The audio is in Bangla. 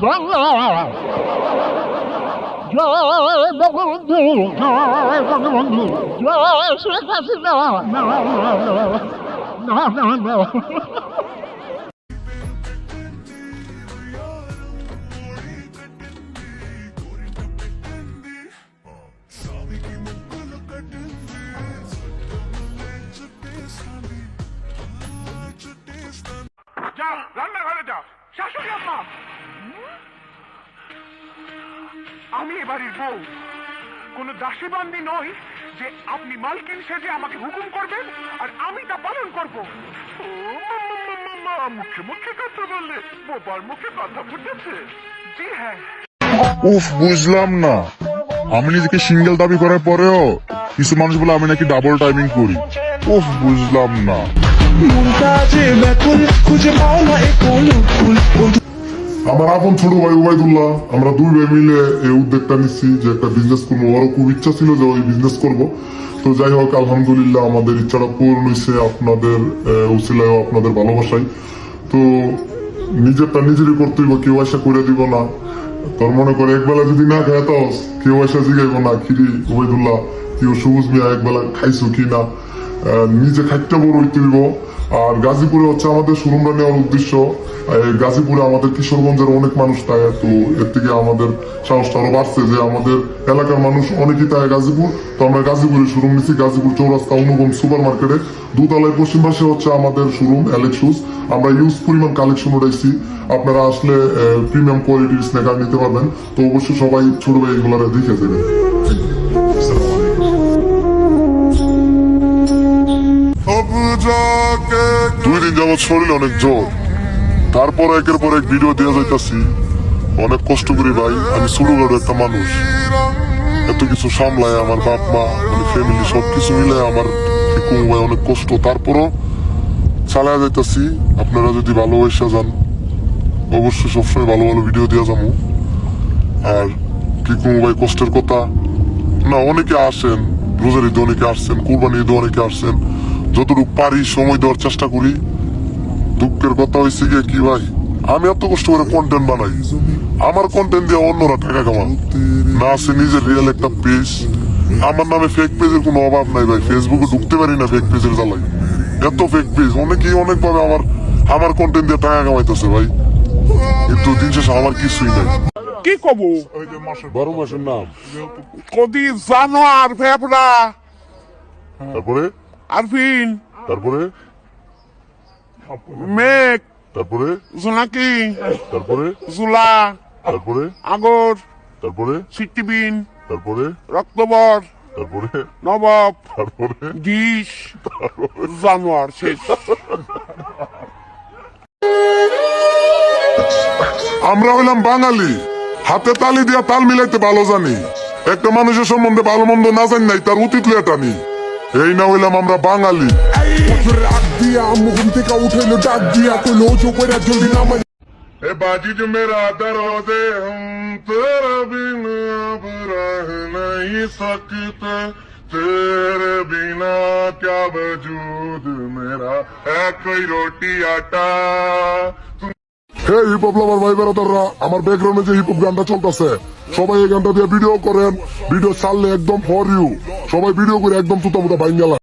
বাংলা জয় বঙ্গবন্ধু, জয় বঙ্গবন্ধু, জয় শেখ হাসিনা। না না না না। যা রান্নাঘরে যা। শাশুড়ি আম্মা, আমি এবাড়ির বউ, কোন দাসী বান্দি নই যে আপনি মালকিন সেজে আমাকে হুকুম করবেন আর আমি তা পালন করব। ও মামা, মুখে মুখে কথা বললে বোবার মুখে কথা ফুটেছে। জি হ্যাঁ। উফ, বুঝলাম না, আমি নিজেকে সিঙ্গেল দাবি করার পরেও কিছু মানুষ বলে আমি নাকি ডাবল টাইমিং করি। উফ, বুঝলাম না। আমার আপন ছোট ভাই উবাইদুল্লাহ, আমরা দুই ভাই মিলে এই উদ্যোগটা নিচ্ছি যে একটা বিজনেস করবো। ওরও খুব ইচ্ছা ছিল যে ওই বিজনেস করবো। তো যাই হোক, আলহামদুলিল্লাহ আমাদের ইচ্ছাটা পূরণ হয়েছে আপনাদের উছিলায়, আপনাদের ভালোবাসায়। তো নিজেরটা নিজেরই করতে হইব, কেউ আশা করে দিব না। তোর মনে করে একবেলা যদি না খায় তো কেউ আশা জিগাইব না, খিরি উবাইদুল্লাহ কেউ সবুজ মিয়া একবেলা খাইছো কি না। নিজে খাইতে বড় হইতে হইব। আর গাজীপুরে হচ্ছে আমাদের শোরুমটা নেওয়ার উদ্দেশ্য। গাজীপুরে আমাদের কিশোরগঞ্জের অনেক মানুষ থাকে, তো এর থেকে আমাদের সাহসটা আরো বাড়ছে যে আমাদের এলাকার মানুষ অনেকেই থাকে গাজীপুর। তো আমরা গাজীপুরে শোরুম নিচ্ছি, গাজীপুর চৌরাস্তা অনুগম সুপার মার্কেটে দুতলায় পশ্চিম পাশে হচ্ছে আমাদের শোরুম অ্যালেক্স শুজ। আমরা ইউজ পরিমাণ কালেকশন উঠাইছি, আপনারা আসলে প্রিমিয়াম কোয়ালিটির স্ন্যাকার নিতে পারবেন। তো অবশ্যই সবাই ছোট ভাই এগুলারে দেখে দেবেন। 2 দিন যাবৎ শরীর অনেক জ্বর, তারপর একের পর এক ভিডিও দেওয়া যাইতাছি। অনেক কষ্ট করি ভাই, আমি ছোটখাটো একটা মানুষ, এত কিছু সামলায় আমার বাপ মা মানে ফ্যামিলি সবকিছু মিলে আমার ভাই অনেক কষ্ট, তারপরও চালায় যাইতাছি। আপনারা যদি ভালোবাসা যান অবশ্যই সবসময় ভালো ভালো ভিডিও দেওয়া যাবো। আর কি ভাই কষ্টের কথা না, অনেকে আসেন রোজার ঈদে, অনেকে আসছেন কুরবানি ঈদে, অনেকে আসছেন। যতটুকু পারি সময় দেওয়ার চেষ্টা করি। দুঃখের কথা হয়েছে গিয়ে কি ভাই, আমি এত কষ্ট করে কন্টেন্ট বানাই, আমার কন্টেন্ট দিয়ে অন্যরা টাকা কামান না, আছে নিজের রিয়েল একটা পেজ। আমার নামে ফেক পেজের কোনো অভাব নাই ভাই, ফেসবুকে ঢুকতে পারি না ফেক পেজের জ্বালাই, এত ফেক পেজ। অনেকেই অনেকভাবে আমার কন্টেন্ট দিয়ে টাকা কামাইতেছে ভাই, কিন্তু দিন শেষে আমার কিছুই নাই। কি কব? 12 মাসের নাম, কদি জানোয়ার, ফেফড়া, তারপরে আরফিন, তারপরে মেঘ, তারপরে জোনাকি, তারপরে জুলা, তারপরে আগর, তারপরে সিটিবিন, তারপরে রক্তবর, তারপরে নবাব, তারপরে ডিশ, জানোয়ার শেষ। আমরা হইলাম বাঙালি, হাতে তালি দিয়া তাল মিলাইতে ভালো জানি। একটা মানুষের সম্বন্ধে ভালো মন্দ না জানি নাই তার অতীত লেটানি। এই না হইলাম আমরা বাঙালি। ए बाजी जो मेरा दरोजे हम तेरा बिना अब रह नहीं सकते, तेरे बिना क्या वजूद मेरा है कोई रोटी आटा। হে হিপ হপ লাভার ভাই বেড়াতাররা, আমার ব্যাকগ্রাউন্ডে যে হিপ হপ গানটা চলতেছে সবাই এই গানটা দিয়ে ভিডিও করেন। ভিডিও ছাড়লে একদম ফর ইউ, সবাই ভিডিও করে একদম তুতা মুতা ভাই গেলা।